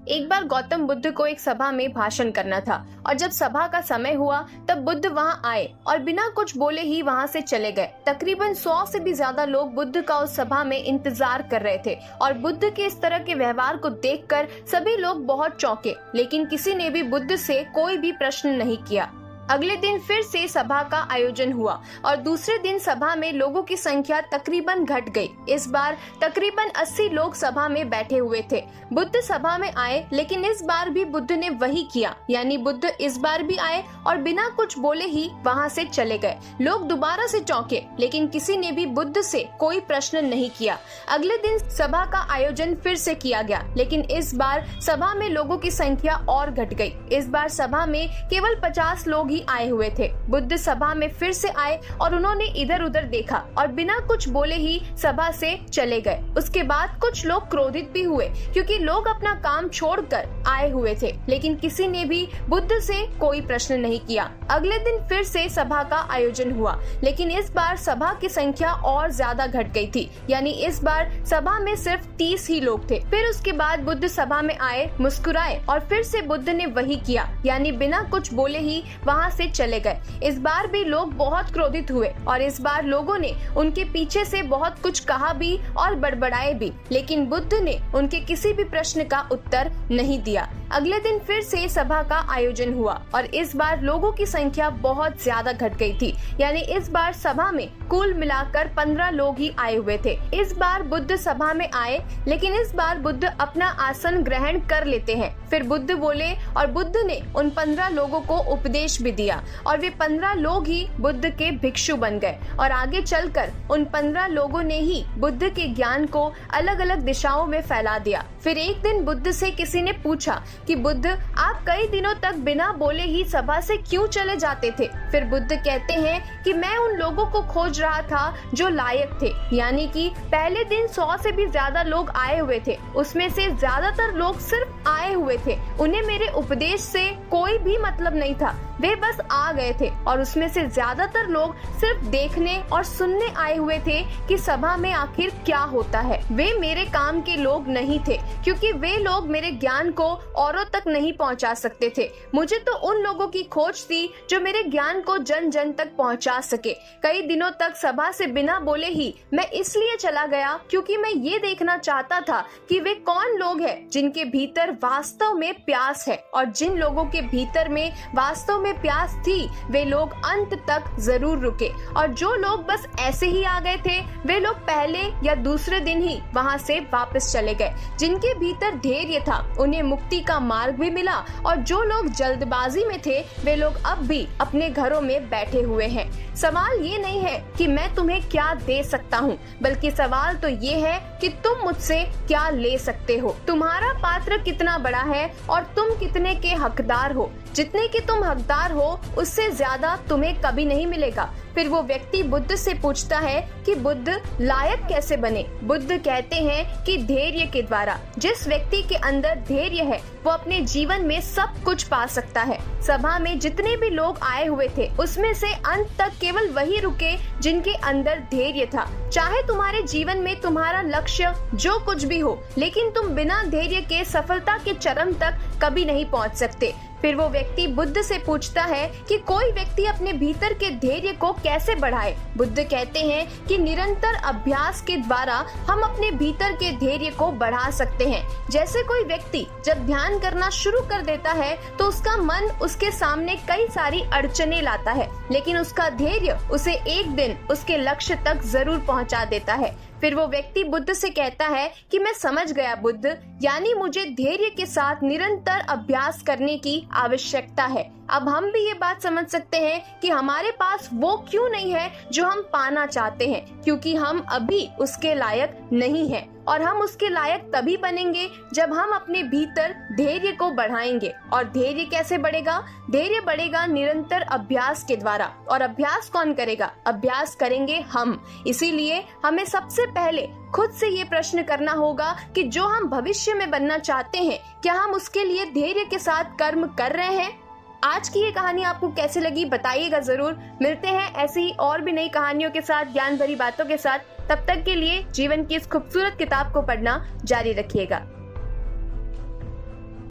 एक बार गौतम बुद्ध को एक सभा में भाषण करना था और जब सभा का समय हुआ तब बुद्ध वहां आए और बिना कुछ बोले ही वहां से चले गए। तकरीबन 100 से भी ज्यादा लोग बुद्ध का उस सभा में इंतजार कर रहे थे और बुद्ध के इस तरह के व्यवहार को देखकर सभी लोग बहुत चौंके, लेकिन किसी ने भी बुद्ध से कोई भी प्रश्न नहीं किया। अगले दिन फिर से सभा का आयोजन हुआ और दूसरे दिन सभा में लोगों की संख्या तकरीबन घट गई। इस बार तकरीबन 80 लोग सभा में बैठे हुए थे। बुद्ध सभा में आए, लेकिन इस बार भी बुद्ध ने वही किया, यानी बुद्ध इस बार भी आए और बिना कुछ बोले ही वहां से चले गए। लोग दोबारा से चौंके, लेकिन किसी ने भी बुद्ध से कोई प्रश्न नहीं किया। अगले दिन सभा का आयोजन फिर से किया गया, लेकिन इस बार सभा में लोगों की संख्या और घट गई। इस बार सभा में केवल 50 लोग ही आए हुए थे। बुद्ध सभा में फिर से आए और उन्होंने इधर उधर देखा और बिना कुछ बोले ही सभा से चले गए। उसके बाद कुछ लोग क्रोधित भी हुए, क्योंकि लोग अपना काम छोड़कर आए हुए थे, लेकिन किसी ने भी बुद्ध से कोई प्रश्न नहीं किया। अगले दिन फिर से सभा का आयोजन हुआ, लेकिन इस बार सभा की संख्या और ज्यादा घट गई थी, यानी इस बार सभा में सिर्फ 30 ही लोग थे। फिर उसके बाद बुद्ध सभा में आए, मुस्कुराए और फिर से बुद्ध ने वही किया, यानी बिना कुछ बोले ही वहां से चले गए। इस बार भी लोग बहुत क्रोधित हुए और इस बार लोगों ने उनके पीछे से बहुत कुछ कहा भी और बड़बड़ाए भी, लेकिन बुद्ध ने उनके किसी भी प्रश्न का उत्तर नहीं दिया। अगले दिन फिर से सभा का आयोजन हुआ और इस बार लोगों की संख्या बहुत ज्यादा घट गई थी, यानी इस बार सभा में कुल मिलाकर 15 लोग ही आए हुए थे। इस बार बुद्ध सभा में आए, लेकिन इस बार बुद्ध अपना आसन ग्रहण कर लेते हैं। फिर बुद्ध बोले और बुद्ध ने उन 15 लोगों को उपदेश भी दिया और वे 15 लोग ही बुद्ध के भिक्षु बन गए और आगे चलकर उन 15 लोगों ने ही बुद्ध के ज्ञान को अलग अलग दिशाओं में फैला दिया। फिर एक दिन बुद्ध से किसी ने पूछा कि बुद्ध, आप कई दिनों तक बिना बोले ही सभा से क्यों चले जाते थे? फिर बुद्ध कहते हैं कि मैं उन लोगों को खोज रहा था जो लायक थे, यानी कि पहले दिन 100 से भी ज्यादा लोग आए हुए थे, उसमें से ज्यादातर लोग सिर्फ आए हुए थे। उन्हें मेरे उपदेश से कोई भी मतलब नहीं था, वे बस आ गए थे और उसमें से ज्यादातर लोग सिर्फ देखने और सुनने आए हुए थे कि सभा में आखिर क्या होता है। वे मेरे काम के लोग नहीं थे, क्योंकि वे लोग मेरे ज्ञान को औरों तक नहीं पहुंचा सकते थे। मुझे तो उन लोगों की खोज थी जो मेरे ज्ञान को जन जन तक पहुंचा सके। कई दिनों तक सभा से बिना बोले ही मैं इसलिए चला गया क्योंकि मैं ये देखना चाहता था कि वे कौन लोग हैं जिनके भीतर वास्तव में प्यास है, और जिन लोगों के भीतर में वास्तव में प्यास थी वे लोग अंत तक जरूर रुके, और जो लोग बस ऐसे ही आ गए थे वे लोग पहले या दूसरे दिन ही वहां से वापस चले गए। जिनके भीतर धैर्य था उन्हें मुक्ति का मार्ग भी मिला, और जो लोग जल्दबाजी में थे वे लोग अब भी अपने घरों में बैठे हुए हैं। सवाल ये नहीं है कि मैं तुम्हें क्या दे सकता हूँ, बल्कि सवाल तो ये है कि तुम मुझसे क्या ले सकते हो। तुम्हारा पात्र कितना बड़ा है और तुम कितने के हकदार हो। जितने के तुम हकदार हो उससे ज्यादा तुम्हें कभी नहीं मिलेगा। फिर वो व्यक्ति बुद्ध से पूछता है कि बुद्ध, लायक कैसे बने? बुद्ध कहते हैं कि धैर्य के द्वारा। जिस व्यक्ति के अंदर धैर्य है वो अपने जीवन में सब कुछ पा सकता है। सभा में जितने भी लोग आए हुए थे उसमें से अंत तक केवल वही रुके जिनके अंदर धैर्य था। चाहे तुम्हारे जीवन में तुम्हारा लक्ष्य जो कुछ भी हो, लेकिन तुम बिना धैर्य के सफलता के चरम तक कभी नहीं पहुंच सकते। फिर वो व्यक्ति बुद्ध से पूछता है कि कोई व्यक्ति अपने भीतर के धैर्य को कैसे बढ़ाए? बुद्ध कहते हैं कि निरंतर अभ्यास के द्वारा हम अपने भीतर के धैर्य को बढ़ा सकते हैं। जैसे कोई व्यक्ति जब ध्यान करना शुरू कर देता है तो उसका मन उसके सामने कई सारी अड़चने लाता है, लेकिन उसका धैर्य उसे एक दिन उसके लक्ष्य तक जरूर पहुंचा देता है। फिर वो व्यक्ति बुद्ध से कहता है कि मैं समझ गया बुद्ध, यानी मुझे धैर्य के साथ निरंतर अभ्यास करने की आवश्यकता है। अब हम भी ये बात समझ सकते हैं कि हमारे पास वो क्यों नहीं है जो हम पाना चाहते हैं, क्योंकि हम अभी उसके लायक नहीं हैं, और हम उसके लायक तभी बनेंगे जब हम अपने भीतर धैर्य को बढ़ाएंगे। और धैर्य कैसे बढ़ेगा? धैर्य बढ़ेगा निरंतर अभ्यास के द्वारा। और अभ्यास कौन करेगा? अभ्यास करेंगे हम। इसीलिए हमें सबसे पहले खुद से ये प्रश्न करना होगा कि जो हम भविष्य में बनना चाहते हैं, क्या हम उसके लिए धैर्य के साथ कर्म कर रहे हैं? आज की ये कहानी आपको कैसे लगी बताइएगा जरूर। मिलते हैं ऐसे ही और भी नई कहानियों के साथ, ज्ञान भरी बातों के साथ। तब तक के लिए जीवन की इस खूबसूरत किताब को पढ़ना जारी रखिएगा।